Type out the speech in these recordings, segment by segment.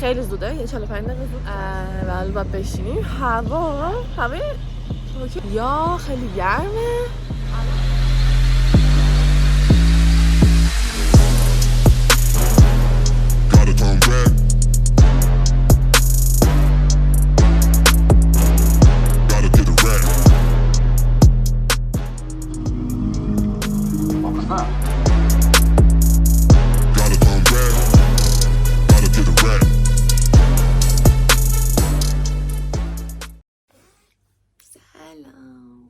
خیلی زوده، یه 45 دقیقه زود ولی باید بشینیم. هوای یا خیلی گرمه.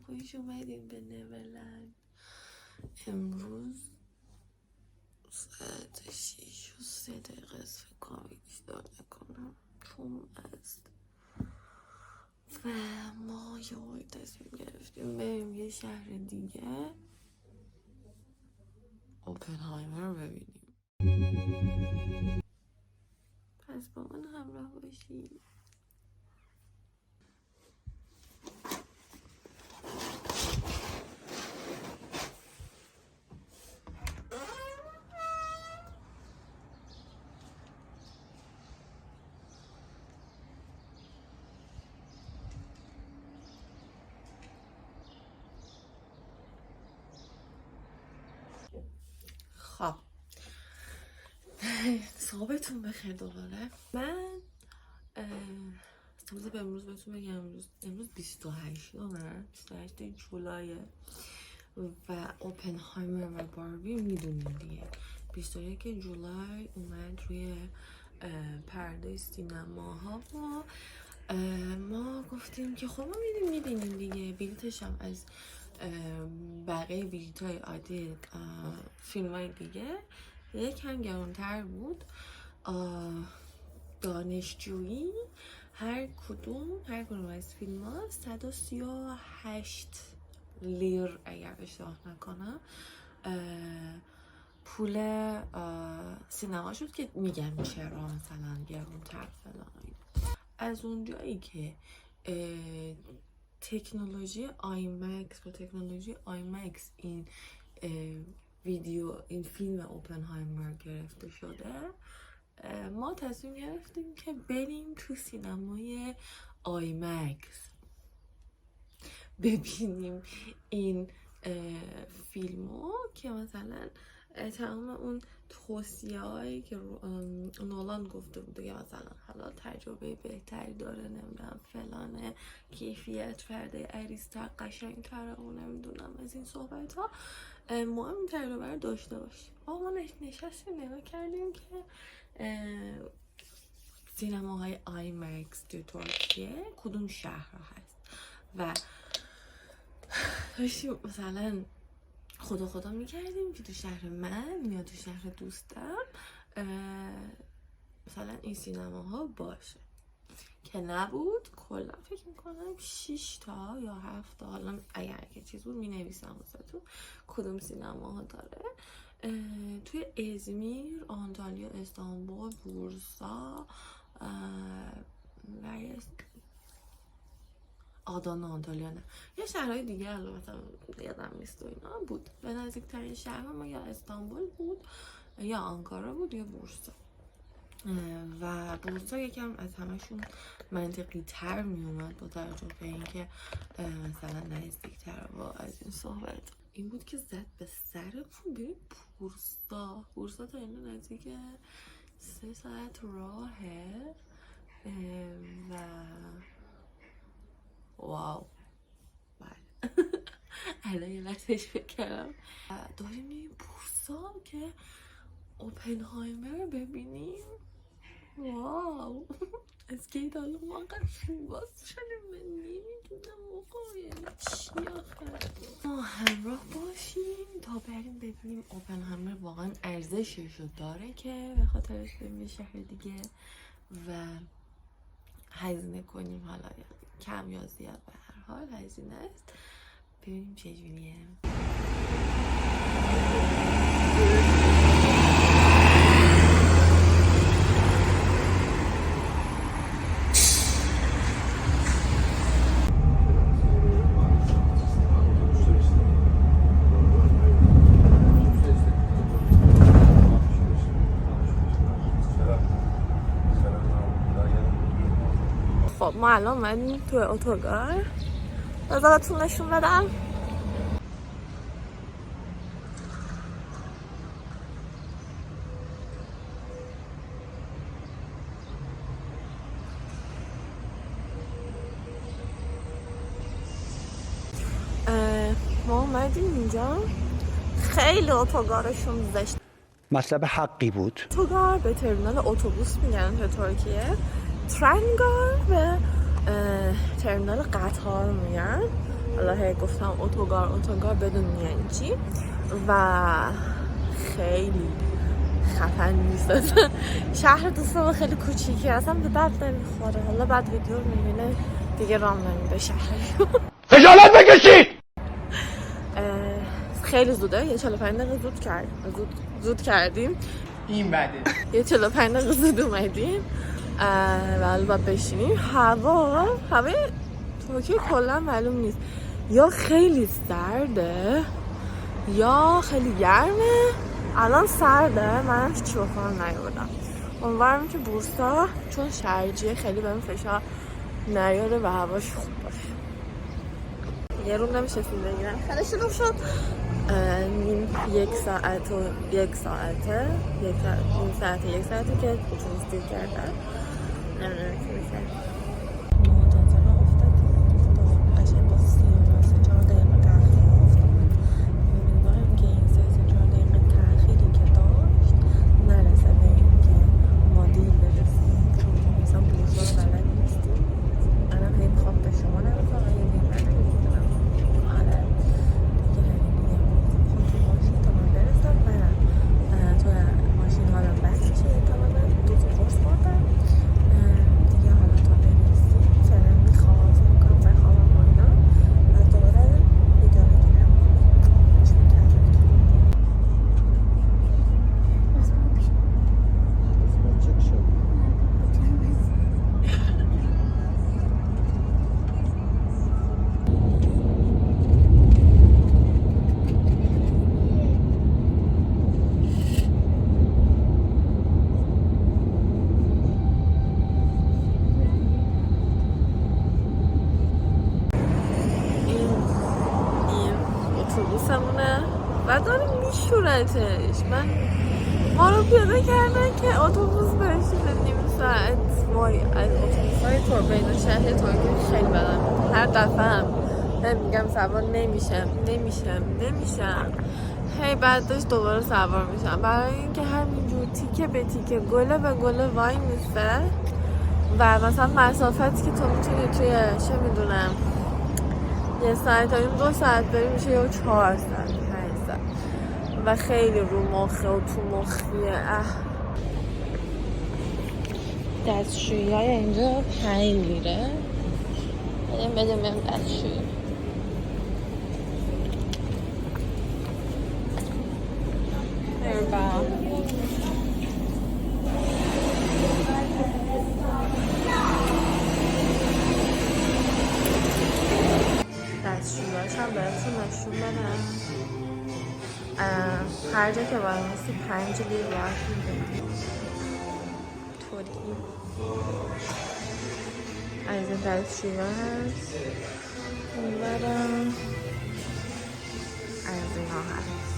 خوش اومدین به نیورلند. امروز ساعت 6:03 است، فکر کنم اشتباه نکنم، چون است و ما یه تصمیم گرفتیم بریم یه شهر دیگه اوپنهایمر رو ببینیم. پس با من همراه باشید. خب صحبتون بخیر دوباره. من به امروز بهتون بگم امروز 28 جولای و اوپنهایمر و باربی میدونیم دیگه. 21 جولای اومد روی پرده سینماها و ما گفتیم که خب ما میبینیم دیگه. بلیتش هم از بقیه بلیت های عادی فیلم های دیگه یکم گرانتر بود. دانشجویی هر کدوم از فیلم ها 138 لیر اگر اشتباه نکنم پول سینما شد که میگم چرا مثلا گرانتر فلان. از اونجایی که تکنولوژی آیمکس با تکنولوژی آیمکس این فیلم اوپنهایمر گرفته شده، ما تصمیم گرفتیم که بریم تو سینمای آیمکس ببینیم این فیلمو که مثلا تمام اون توصیه هایی که نولان گفته بود که مثلا حالا تجربه بهتری داره، نمیدونم فلانه، کیفیت پرده عریض‌تر، قشنگ‌تر و نمیدونم از این صحبت ها، ما هم این تجربه رو داشته باشیم. ما نشستیم نگاه کردیم که سینماهای آیمکس تو ترکیه کدوم شهر هست و داشتیم مثلا خدا میکردیم که تو شهر من یا تو شهر دوستم مثلا این سینماها باشه، که نبود. کلا فکر میکنم 6 تا یا 7 تا، حالا اگر که چیز بود مینویسم واسهتون کدوم سینماها داره. توی ازمیر، آنتالیا، استانبول، بورسا و آدانا، آنتالیا نه، یه شهرهای دیگه البته یادم نیست و اینا بود. به نزدیکترین شهر ما یا استانبول بود یا آنکارا بود یا بورسا. و بورسا یکم از همشون منطقی تر می اومد با توجه به اینکه مثلا نزدیک تر و از این صحبت. این بود که زد به سرمون بریم بورسا تا اینو نزدیک 3 ساعت راهه و واو بله الان یه لحظهش فکر کردم داریم این بورسا که اوپنهایمر ببینیم. واو از که حالا ما قشن باز شدیم من نمیدونم موقع یعنی چی آخر. ما همراه باشیم تا بریم ببینیم اوپنهایمر واقعا ارزششو داره که به خاطرش بریم یه شهر دیگه و هزینه کنیم، حالا کم یا زیاد به هر حال هزینه است. ببینیم چجوریه. خب ما الان اومدیم تو اتوگار، بذارتون نشون بدم. ما اومدیم اینجا، خیلی اتوگارشون زشت. مطلب حقی بود. اتوگار به ترمینال اتوبوس میگن تو ترکیه، ترنگار به ترمینال قطار میگن. حالا هی گفتم اتوگار بدون یعنی چی. و خیلی خفن نیست. شهر دوستان خیلی کوچیکی اصلا به درد نمیخوره. حالا بعد ویدیو میبینه دیگه رام نمیده شهر. خجالت بکشید. خیلی زوده، یه 45 دقیقه زود کردیم. این بده یه 45 دقیقه زود اومدیم و الان باید بشینیم. هوای ترکیه کلا معلوم نیست، یا خیلی سرده یا خیلی گرمه. الان سرده، من هیچی بخورم نیاوردم. امیدوارم که بورسا چون شرجیه خیلی بهم فشار نیاره و هواش خوب باشه. یه روم نمیشه فیلم بگیرم، خیلی شروع شد. یک ساعته که اتوبوس دیر کردن. نمیدونم که میشه معتظره افتادیم قشنگ با 3-4 دقیقه تأخیر افتادیم. امیدوارم که این 3-4 دقیقه تأخیری که داشت نرسه به این که ما دیر برسیم، چون مثلا بورسا رو بلد نیستیم. الان هی میخوام به شما نمیخوام یه بیمت میکنم. آره تو ماشین حالا بس میشه تا من دو تا قرص خوردم دیگه. حالا تا برسیم فعلا میکنم بخوابم و اینا و دوباره ویدیو بگیرم. اتوبوسمونه و داره میشورتش. ما رو پیاده کردن که اتوبوس بشینه نیم ساعت. وای از اتوبوس‌های بین شهر ترکیه خیلی بدم. هر دفعه هم میگم سوار نمیشم هی بعدش دوباره سوار میشم، برای اینکه همینجور تیکه به تیکه گله به گله وای میسته و مثلا مسافتی که تو میتونی توی چه میدونم 1 ساعت تا 2 ساعت بریم میشه یا 4 ساعت 5 ساعت و خیلی رو مخه و تو مخیه. دستشویی های اینجا 5 لیره. بدیم دستشویی. دستشویی‌هاش هم بهتون نشون بدم. هر جا که باید میسی 5 لیر باید میدیم طوری. از این دستشویی‌ها هست اونورم، از این ها هست.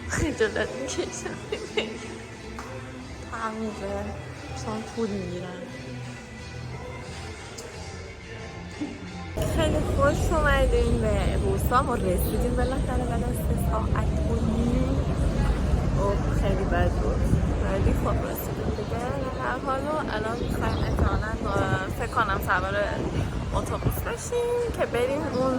خجالت میکشم تمیزه چون پول میگیرن. خیلی خوش اومدیم به بورسا. ما رسیدیم بالاخره بعد از 3 ساعت و نیم. خیلی بد بود ولی خب رسیدیم دیگه. در حالا الان میخوایم احتمالاً فکر کنم سوار اتوبوس بشیم که بریم اون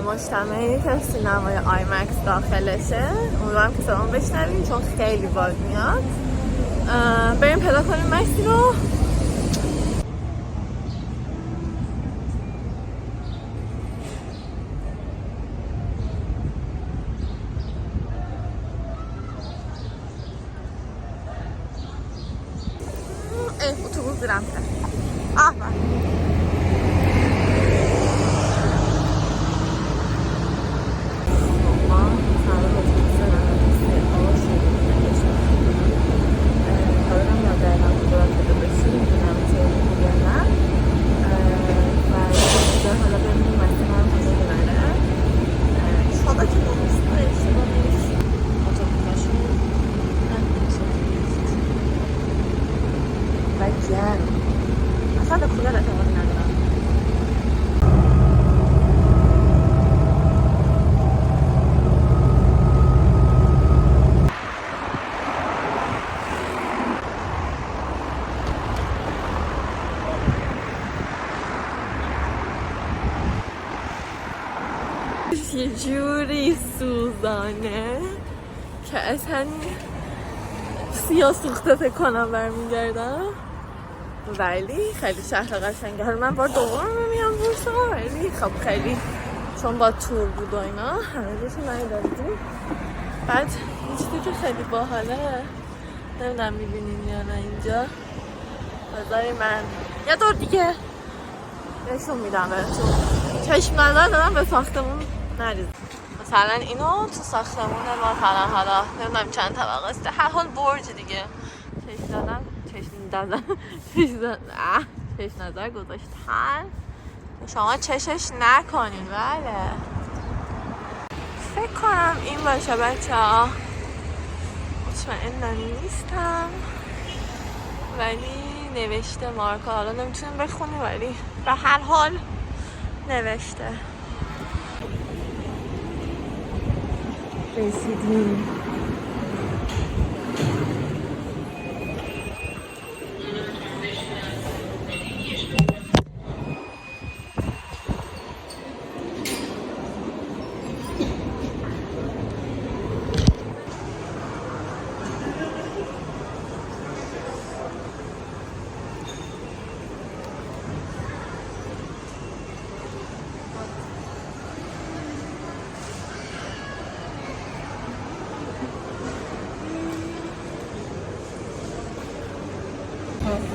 مجتمعی که سینمای آیمکس داخلشه. امیدوارم که صدامو بشنویم چون خیلی باد میاد. بریم پیدا کنیم مکسی رو. اتوبوس رفته. یه جوری سوزانه که اصلا سیاه سوخته فکر کنم برمیگردم، ولی خیلی شهر قشنگه. حالا من بار دوم میام بورسا، ولی خب خیلی چون با تور بود و اینا همه جاشو ندیدیم. بعد این چیزی که خیلی باحاله، نمیدونم میبینین یا نه، اینجا بازار من یه دور دیگه نشون میدم بهتون، چشم نظر دادم به ساختمون نریزم. مثلا اینو تو ساختمون ما حالا نمیدونم چند طبقه است، هر حال برج دیگه. چشم نظر گذاشتن، شما چشش نکنین. بله فکر کنم این باشه بچه ها، مطمئن نیستم ولی نوشته مارکا، حالا نمیتونیم بخونیم ولی به هر حال نوشته. رسیدیم.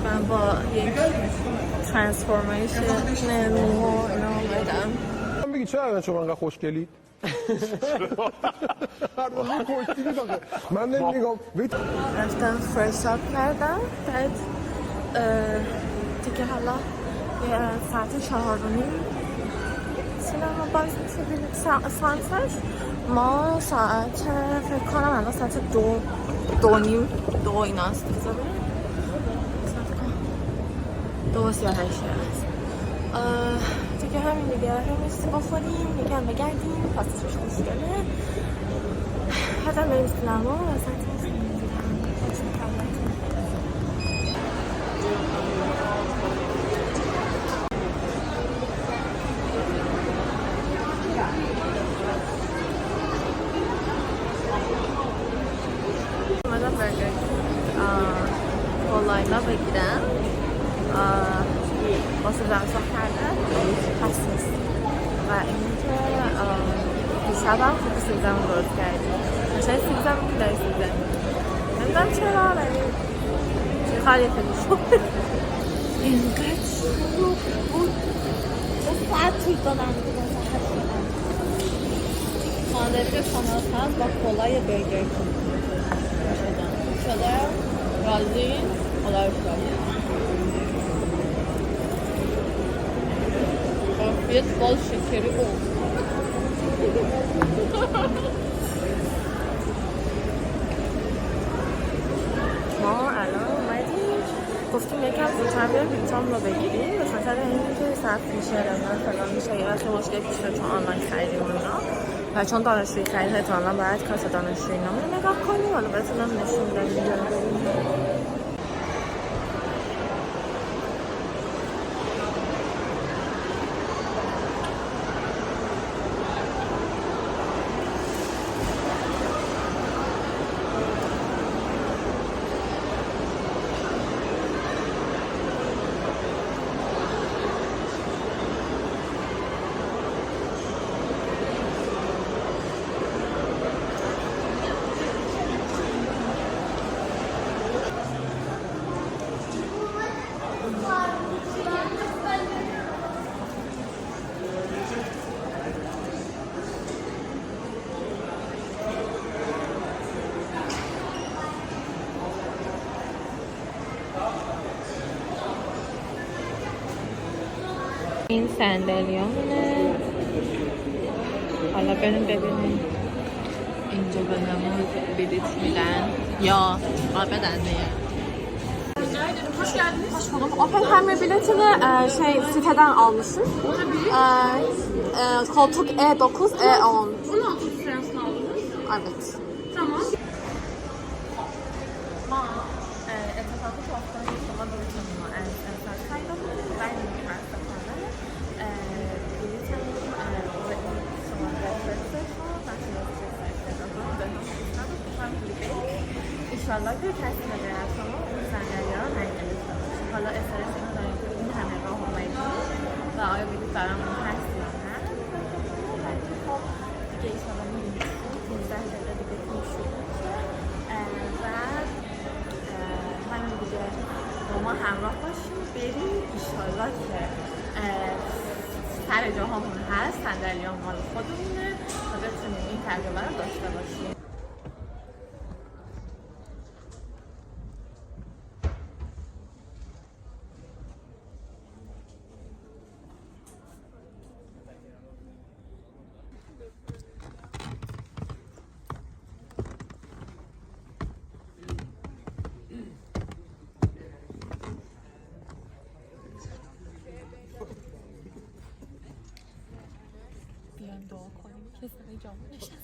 من با یک ترانسفورمیشن مو اینا اومدم. بگی چرا الان شما انقدر خوشگلید؟ هر روز خوشگلید آخه. من نمیگم رفتم فرست آپ کردم، بعد دیگه حالا یه ساعت 4:30 سینما باز میشه بینیم سانسش. ما ساعت فکر کنم الان ساعت 2:30 ایناست. ساعت 2:38 هست دیگه. همین دیگه همین چیزی بخوریم، یکم بگردیم، پاسش خوشگله، بعدم بریم سینما و ساعت اومدم برگر کولاینا بگیرم، واسه زمساخ کردن پس نیست و اینکه دیشبم خوب سیبزمون درست کردیم. شاید سیبزمون که داری سیبزمون نمیدونم چرا ولی خالی خیلی شد. اینقدر شروع بود دو ساعت توی دادم خاندفی خانات هست با کولای برگر شده راضی خدا رو شد. afiyet bol şekeri bol. ما الان اومدیم گفتیم یکم زودتر بیاریم بلیطام رو بگیریم، به خاطر اینکه صرف میشه من فلان میشه یه وقت مشکل پیش میاد چون آنلاین خریدیم اونا و چون دانشجویی خرید احتمالاً باید کاسه دانشجویی نامه نگاه کنیم. حالا بهتونم نشون میدم اینجا رو ببینیم. این صندلیامونه. حالا بریم ببینیم اینجا به نمون بلیط میدن یا بدن دیگه. Hoş geldiniz. Hoş bulduk. Oppenheimer biletini siteden almışım. Koltuk E9, E10. 16 seansını aldınız. Evet. Tamam. Ma اتفاقی که افتاد شما بلیطتون رو از امسال خریدید و این متاسفانه بلیطتون شما رفت انشالله که کسی به غیر از شما اون صندلی ها نگرفته باشه. حالا استرس اینو داریم که این همه راه اومدیم و آیا بلیط برامون هست یا نه. خب دیگه ایشالله می‌بینیم 15 دقیقه دیگه فیلم شروع میشه و همین دیگه با ما همراه باشیم بریم ایشالله که سر جاهامون هست، صندلی ها مال خودمونه و بتونیم این تجربه رو داشته باشیم. بیایم دعا کنیم که سر جامون نشستیم.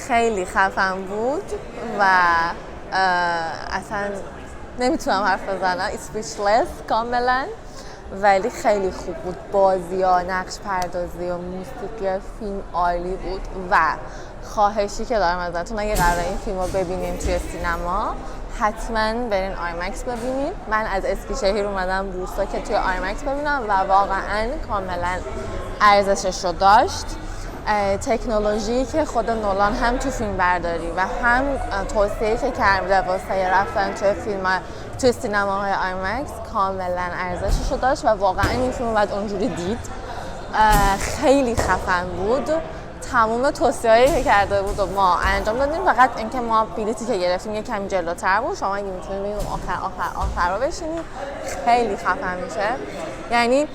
خیلی خفن بود و اصلا نمیتونم حرف بزنم. speechless کاملا، ولی خیلی خوب بود. بازی ها، نقش پردازی و موسیقی فیلم عالی بود و خواهشی که دارم ازتون اگه قراره این فیلم رو ببینین توی سینما حتما برین آیمکس ببینین. من از اسکیشهیر اومدم بورسا که توی آیمکس ببینم و واقعا کاملا ارزشش رو داشت. تکنولوژی که خود نولان هم تو فیلم برداری و هم توصیه‌ای که کرده واسه رفتن توی فیلم توی سینماهای آیمکس کاملا ارزشش رو داشت و واقعا این فیلم باید اونجوری دید. خیلی خفن بود. تمام توصیه‌هایی که کرده بود و ما انجام دادیم، فقط اینکه ما بلیتی که گرفتیم یه کمی جلوتر بود. شما اگه میتونید برید آخر رو بشینید خیلی خفن میشه. یعنی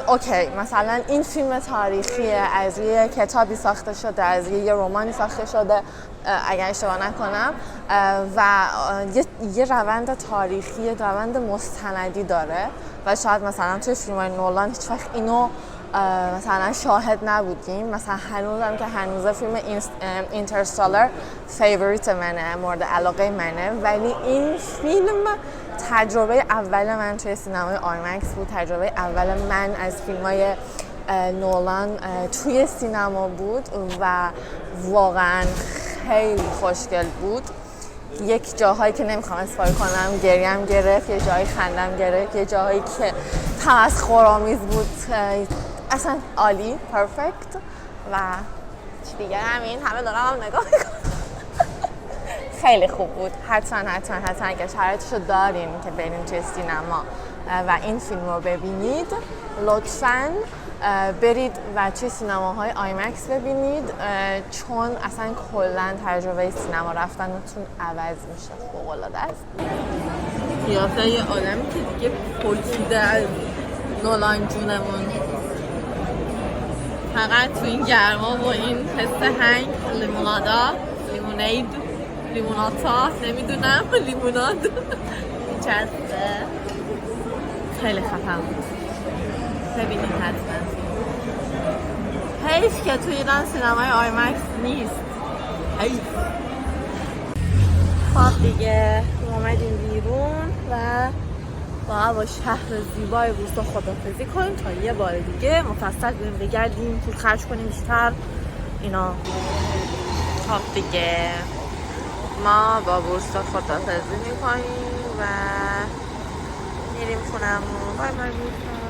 اوکی مثلا این فیلم تاریخیه، از یه کتابی ساخته شده، از یه رمانی ساخته شده اگر اشتباه نکنم و یه روند تاریخی، روند مستندی داره و شاید مثلا توی فیلم‌های نولان هیچ وقت اینو مثلا شاهد نبودیم. مثلا هنوزم که هنوز فیلم اینترستالر فیوریت منه، مورد علاقه منه، ولی این فیلم تجربه اول من توی سینمای آیمکس بود. تجربه اول من از فیلم‌های نولان توی سینما بود و واقعا خیلی خوشگل بود. یک جاهایی که نمیخوام اسپویل کنم گریم گرفت، یه جایی خندم گرفت، یه جاهایی که تمسخرآمیز بود. اصلا عالی، پرفکت و دیگه همین همه دارم هم نگاه میکنم. خیلی خوب بود. حتما اگه شرایطشو دارین که برین توی سینما و این فیلم رو ببینید لطفاً برید و توی سینماهای آیمکس ببینید، چون اصلا کلا تجربه سینما رفتنتون عوض میشه. فوق‌العاده است. قیافه یه آدمی که دیگه پلکیده از نولان جونمون، فقط تو این گرما و این حس هنگ لیموناتا نمیدونم لیموناد چسته. خیلی خفن بود. ببینید حتما. حیف که توی ایران سینمای آیمکس نیست. حیف. خب دیگه اومدیم بیرون و با شهر زیبای بورسا خداحافظی کنیم تا یه بار دیگه مفصل بریم بگردیم، پول خرج کنیم بیشتر اینا. خب دیگه ما با بورسا خداحافظی میکنیم و میریم خونمون. بای بای بورسا.